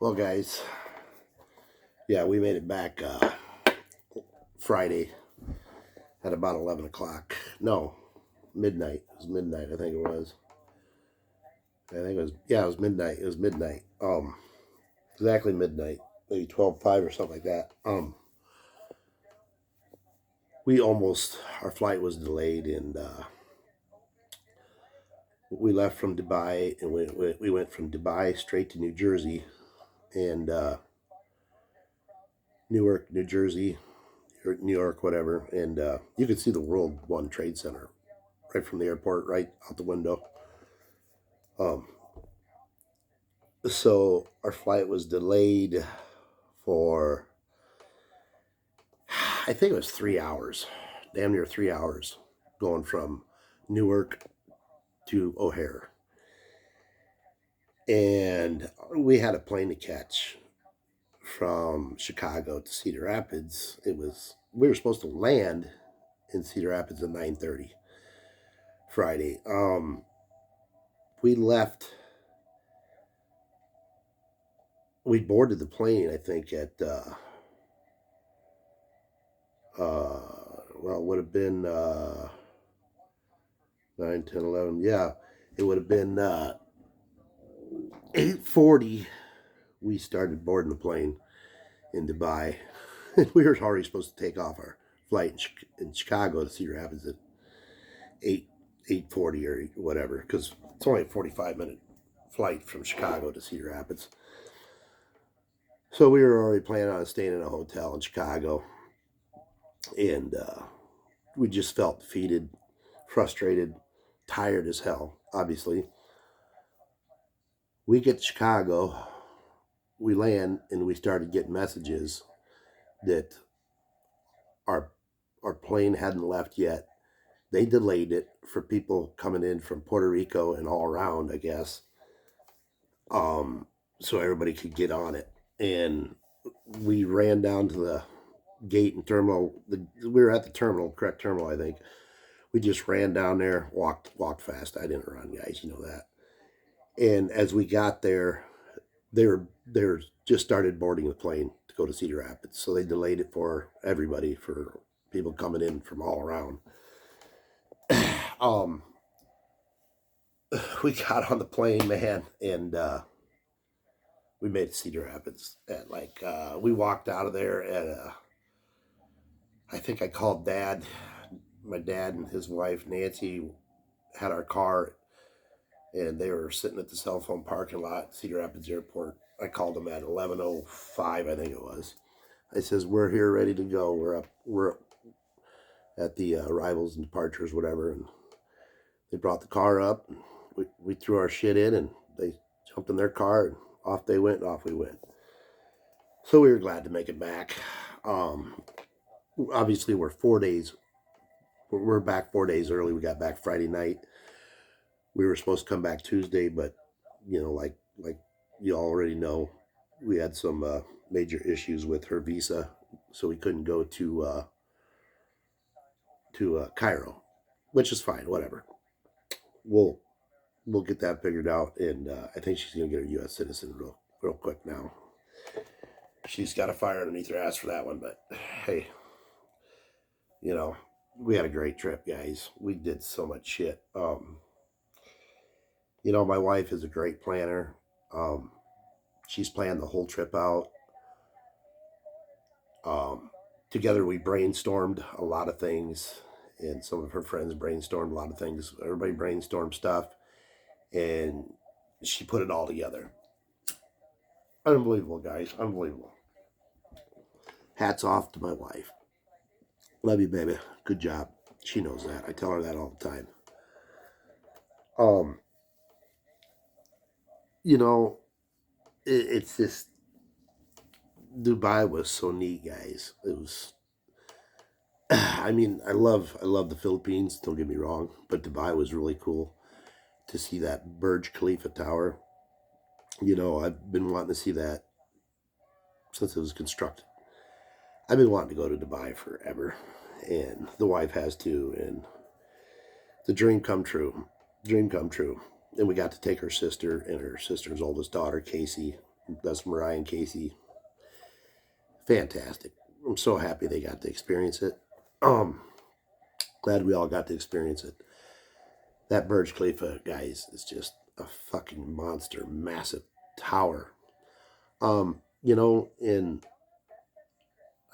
Well, guys, yeah, we made it back Friday at about 11 o'clock. No, midnight. It was midnight, I think it was. I think it was, yeah, it was midnight. It was midnight. Exactly midnight. Maybe 12:05 or something like that. Our flight was delayed, and we left from Dubai, and we went from Dubai straight to New Jersey, and Newark, New Jersey, or New York, whatever. And you could see the World One Trade Center right from the airport, right out the window. Um, so our flight was delayed for, I think it was 3 hours, damn near 3 hours, going from Newark to O'Hare. And we had a plane to catch from Chicago to Cedar Rapids. We were supposed to land in Cedar Rapids at 9:30 Friday. We left. We boarded the plane, I think, at well, it would have been 9, 10, 11. Yeah, it would have been 8:40. We started boarding the plane in Dubai. We were already supposed to take off our flight in Chicago to Cedar Rapids at 8:40 or whatever, because it's only a 45-minute flight from Chicago to Cedar Rapids. So we were already planning on staying in a hotel in Chicago, and we just felt defeated, frustrated, tired as hell, obviously. We get to Chicago, we land, and we started getting messages that our plane hadn't left yet. They delayed it for people coming in from Puerto Rico and all around, I guess, so everybody could get on it. And we ran down to the gate and terminal. We were at the terminal, correct terminal, I think. We just ran down there, walked fast. I didn't run, guys, you know that. And as we got there, they were just started boarding the plane to go to Cedar Rapids, so they delayed it for everybody, for people coming in from all around. We got on the plane, man, and we made it to Cedar Rapids at we walked out of there at I think I called Dad. My dad and his wife Nancy had our car, and they were sitting at the cell phone parking lot at Cedar Rapids Airport. I called them at 11:05, I think it was. I says, "We're here, ready to go. We're up at the arrivals and departures, whatever." And they brought the car up. And we threw our shit in, and they jumped in their car, and off they went, and off we went. So we were glad to make it back. Obviously, we're 4 days. We're back 4 days early. We got back Friday night. We were supposed to come back Tuesday, but like you already know, we had some major issues with her visa, so we couldn't go to Cairo, which is fine. Whatever. We'll get that figured out, and I think she's gonna get her U.S. citizen real quick now. She's got a fire underneath her ass for that one, but hey, we had a great trip, guys. We did so much shit. My wife is a great planner. She's planned the whole trip out. Together we brainstormed a lot of things, and some of her friends brainstormed a lot of things. Everybody brainstormed stuff, and she put it all together. Unbelievable, guys. Unbelievable. Hats off to my wife. Love you, baby. Good job. She knows that. I tell her that all the time. It's just, Dubai was so neat, guys. It was. I mean, I love the Philippines. Don't get me wrong, but Dubai was really cool to see that Burj Khalifa tower. I've been wanting to see that since it was constructed. I've been wanting to go to Dubai forever, and the wife has too. And the dream come true. Dream come true. And we got to take her sister and her sister's oldest daughter, Casey. That's Mariah and Casey. Fantastic. I'm so happy they got to experience it. Glad we all got to experience it. That Burj Khalifa, guys, is just a fucking monster, massive tower. And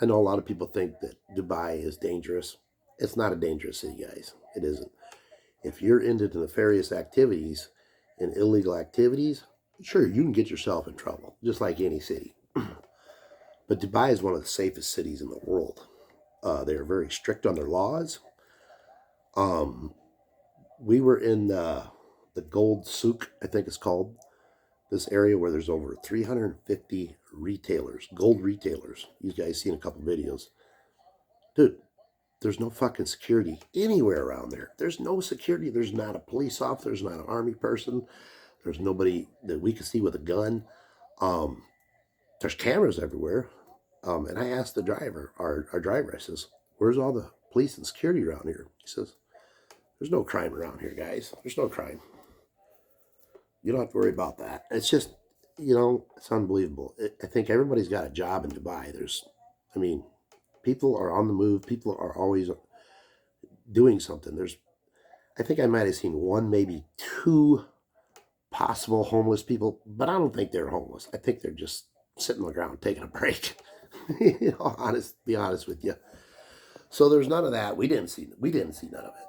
I know a lot of people think that Dubai is dangerous. It's not a dangerous city, guys. It isn't. If you're into nefarious activities and illegal activities, sure, you can get yourself in trouble, just like any city. But Dubai is one of the safest cities in the world. They are very strict on their laws. Um, we were in the Gold Souk, I think it's called, this area where there's over 350 retailers, gold retailers. You guys seen a couple videos. Dude, there's no fucking security anywhere around there. There's no security. There's not a police officer. There's not an army person. There's nobody that we can see with a gun. Um, there's cameras everywhere. And I asked the driver, our driver, I says, where's all the police and security around here? He says, there's no crime around here, guys. There's no crime. You don't have to worry about that. It's just, it's unbelievable. I think everybody's got a job in Dubai. People are on the move. People are always doing something. I think I might have seen one, maybe two possible homeless people, but I don't think they're homeless. I think they're just sitting on the ground taking a break. Be honest with you. So there's none of that. We didn't see none of it.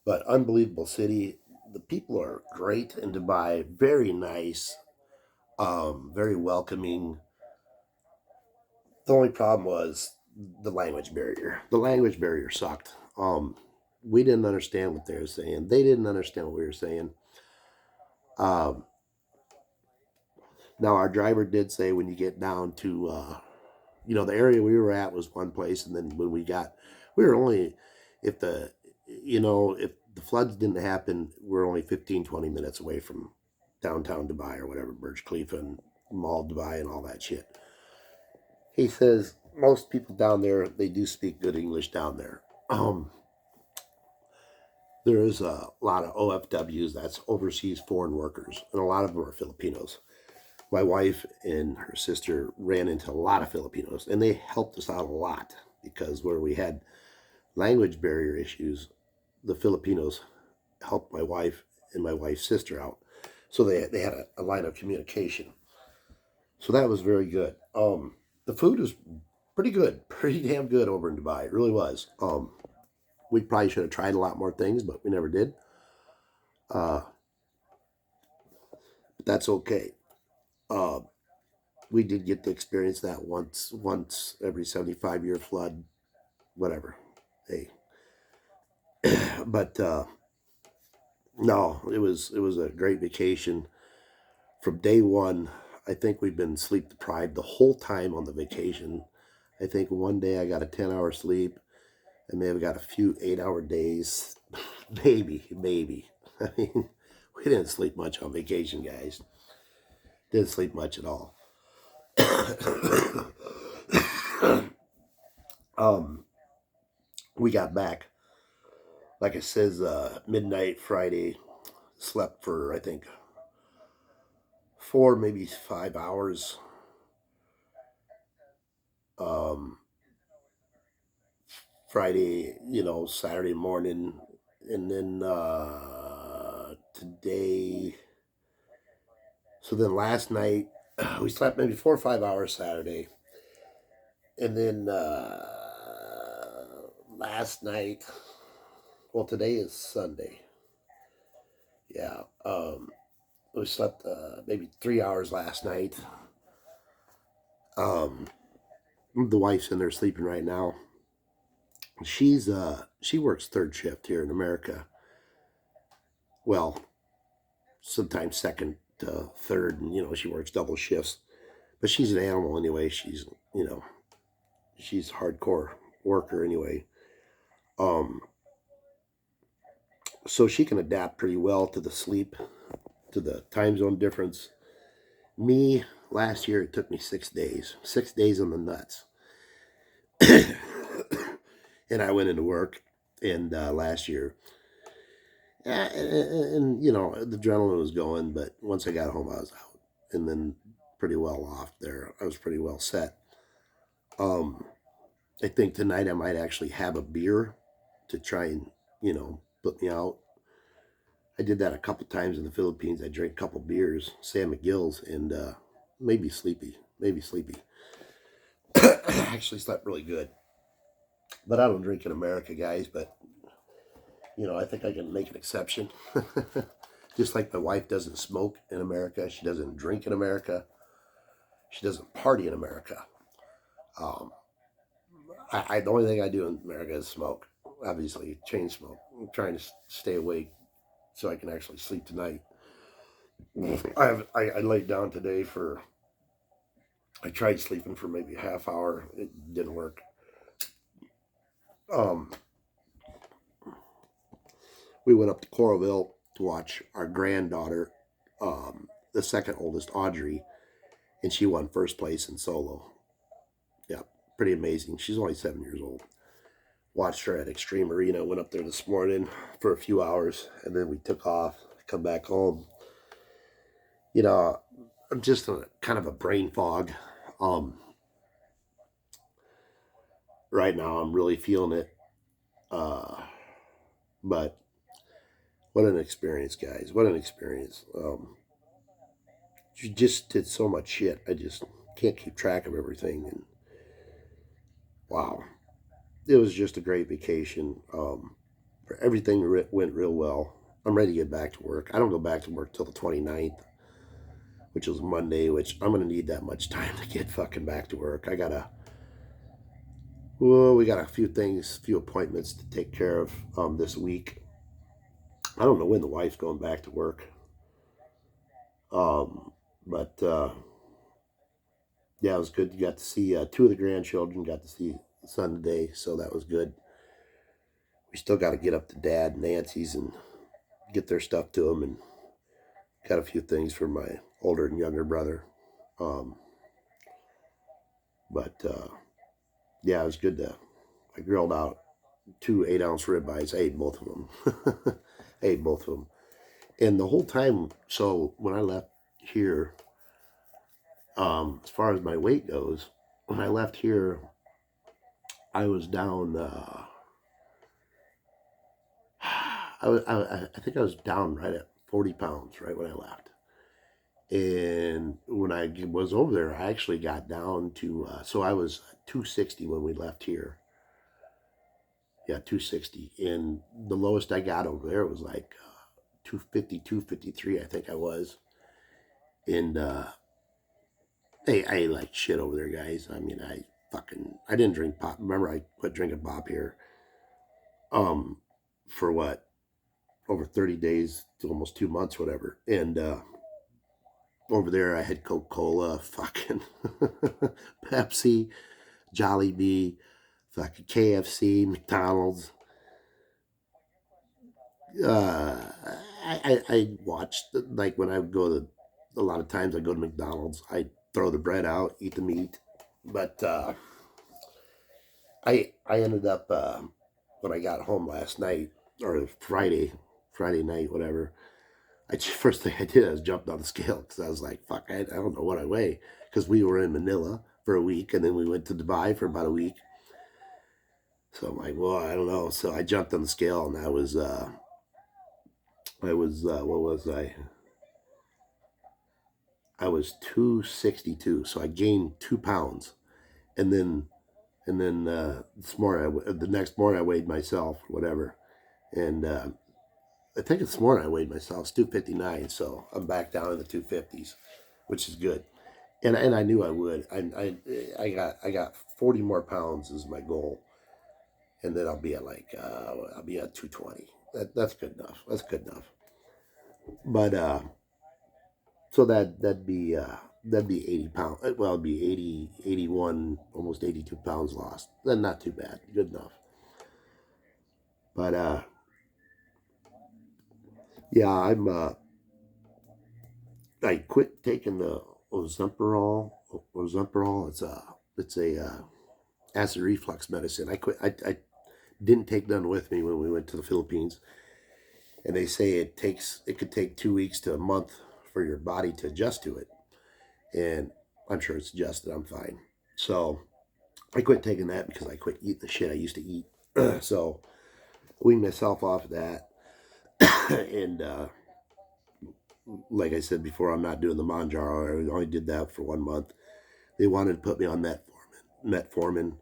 But unbelievable city. The people are great in Dubai. Very nice. Very welcoming. The only problem was the language barrier. The language barrier sucked. We didn't understand what they were saying. They didn't understand what we were saying. Um, Now our driver did say when you get down to, the area we were at was one place, and then when we were only, if the, if the floods didn't happen, we're only 15, 20 minutes away from downtown Dubai or whatever, Burj Khalifa and Mall Dubai and all that shit. He says most people down there, they do speak good English down there. There is a lot of OFWs, that's overseas foreign workers, and a lot of them are Filipinos. My wife and her sister ran into a lot of Filipinos, and they helped us out a lot because where we had language barrier issues, the Filipinos helped my wife and my wife's sister out. So they had a line of communication. So that was very good. The food was pretty good, pretty damn good over in Dubai. It really was. We probably should have tried a lot more things, but we never did. But that's okay. Uh, we did get to experience that once every 75-year flood, whatever. Hey, but no, it was a great vacation. From day one, I think we've been sleep deprived the whole time on the vacation. I think one day I got a 10-hour sleep. I may have got a few 8-hour days. Maybe. I mean, we didn't sleep much on vacation, guys. Didn't sleep much at all. We got back, like it says, midnight Friday. Slept for, I think, 4, maybe 5 hours. Friday, Saturday morning, and then today. So then last night, we slept maybe 4 or 5 hours Saturday. And then last night, well, today is Sunday. Yeah. We slept maybe 3 hours last night. The wife's in there sleeping right now. She works third shift here in America. Well, sometimes second to third, and she works double shifts. But she's an animal anyway. She's she's hardcore worker anyway. So she can adapt pretty well to the sleep, to the time zone difference. Me, last year it took me 6 days. 6 days on the nuts. And I went into work and last year, Yeah, and you know, the adrenaline was going, but once I got home, I was out, and then pretty well off there. I was pretty well set. Um, I think tonight I might actually have a beer to try and, you know, put me out. I did that a couple times in the Philippines. I drank a couple beers, Sam McGill's, and maybe sleepy, maybe sleepy. I actually slept really good, but I don't drink in America, guys. But you know, I think I can make an exception. Just like my wife doesn't smoke in America, she doesn't drink in America, she doesn't party in America. Um, the only thing I do in America is smoke. Obviously, chain smoke. I'm trying to stay awake so I can actually sleep tonight. I laid down today for. I tried sleeping for maybe a half hour. It didn't work. Um, we went up to Coralville to watch our granddaughter, the second oldest, Audrey, and she won first place in solo. Yeah, pretty amazing. She's only 7 years old. Watched her at Extreme Arena. Went up there this morning for a few hours, and then we took off. Come back home. You know, I'm just in kind of a brain fog. Um, right now, I'm really feeling it. Uh, but what an experience, guys! What an experience. You just did so much shit. I just can't keep track of everything. And wow, it was just a great vacation. Everything went real well. I'm ready to get back to work. I don't go back to work till the 29th, which is Monday, which I'm going to need that much time to get fucking back to work. Well, we got a few things, few appointments to take care of this week. I don't know when the wife's going back to work. But yeah, it was good. You got to see two of the grandchildren, got to see the son today, so that was good. We still got to get up to Dad and Nancy's and get their stuff to them, and got a few things for my older and younger brother. Um, but yeah, it was good to. I grilled out 2 8-ounce ribeyes. I ate both of them. I ate both of them, and the whole time. So when I left here, as far as my weight goes, when I left here, I was down. I think I was down right at 40 pounds right when I left. And when I was over there, I actually got down to, so I was 260 when we left here. Yeah, 260. And the lowest I got over there was like 250, 253, I think I was. And I ate like shit over there, guys. I mean, I didn't drink pop. Remember, I quit drinking pop here um, for what, over 30 days to almost 2 months, whatever. And over there, I had Coca Cola, fucking Pepsi, Jollibee, fucking KFC, McDonald's. Uh, I watched, like, when I would go to, a lot of times I go to McDonald's, I throw the bread out, eat the meat. But I ended up, when I got home last night, or Friday night, whatever, first thing I did, I was jumped on the scale because I was like, fuck, I don't know what I weigh. Because we were in Manila for a week, and then we went to Dubai for about a week. So I'm like, well, I don't know. So I jumped on the scale, and what was I? I was 262. So I gained 2 pounds, and then the next morning I weighed myself, whatever, and I think this morning I weighed myself. It's 259, so I'm back down in the 250s, which is good. And I knew I would. I got 40 more pounds is my goal, and then I'll be at I'll be at 220. That's good enough. That's good enough. But so that'd be 80 pounds. Well, it'd be 80, 81, almost 82 pounds lost. Then not too bad. Good enough. But yeah, I quit taking the Ozempiral. Ozempiral. It's a acid reflux medicine. I quit. I didn't take none with me when we went to the Philippines, And they say it could take 2 weeks to a month for your body to adjust to it. And I'm sure it's adjusted. I'm fine. So I quit taking that because I quit eating the shit I used to eat. So weaned myself off of that. And like I said before, I'm not doing the Manjaro. I only did that for 1 month. They wanted to put me on metformin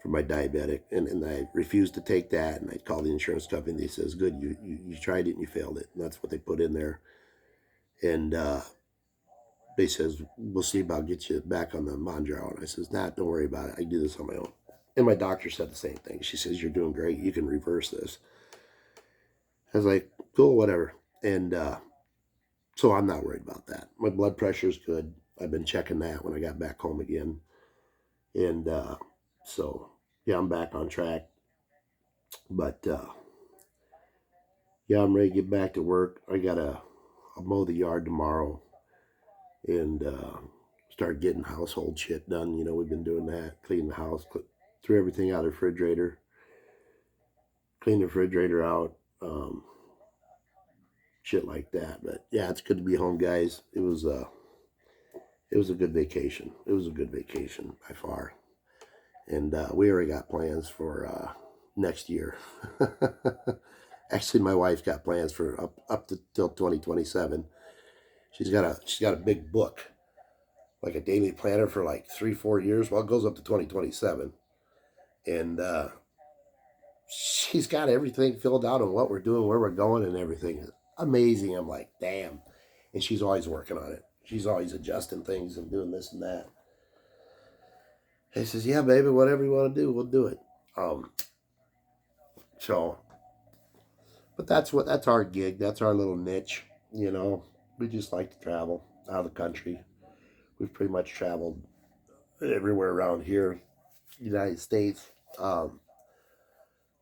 for my diabetic, and I refused to take that. And I called the insurance company. And they says, "Good, you tried it and you failed it." And that's what they put in there. And they says, "We'll see about get you back on the Manjaro." And I says, "Nah, don't worry about it. I can do this on my own." And my doctor said the same thing. She says, "You're doing great. You can reverse this." I was like, "Cool, whatever." And so I'm not worried about that. My blood pressure is good. I've been checking that when I got back home again. And so, yeah, I'm back on track. But yeah, I'm ready to get back to work. I'll mow the yard tomorrow and start getting household shit done. You know, we've been doing that, clean the house, threw everything out of the refrigerator, clean the refrigerator out, shit like that. But yeah, it's good to be home, guys. It was a good vacation. It was a good vacation by far. And we already got plans for next year. Actually, my wife's got plans for up to till 2027. She's got a big book, like a daily planner for like 3-4 years. Well, it goes up to 2027, and she's got everything filled out on what we're doing, where we're going, and everything. It's amazing. I'm like, damn. And she's always working on it. She's always adjusting things and doing this and that. He says, "Yeah, baby, whatever you want to do, we'll do it." So, but that's our gig. That's our little niche. You know, we just like to travel out of the country. We've pretty much traveled everywhere around here, United States.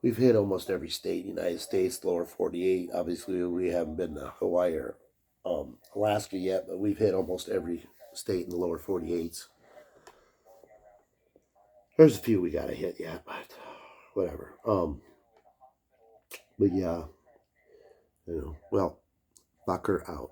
We've hit almost every state, United States, lower 48. Obviously, we haven't been to Hawaii or Alaska yet, but we've hit almost every state in the lower 48s. There's a few we got to hit yet, but whatever. But yeah, well, fuck her out.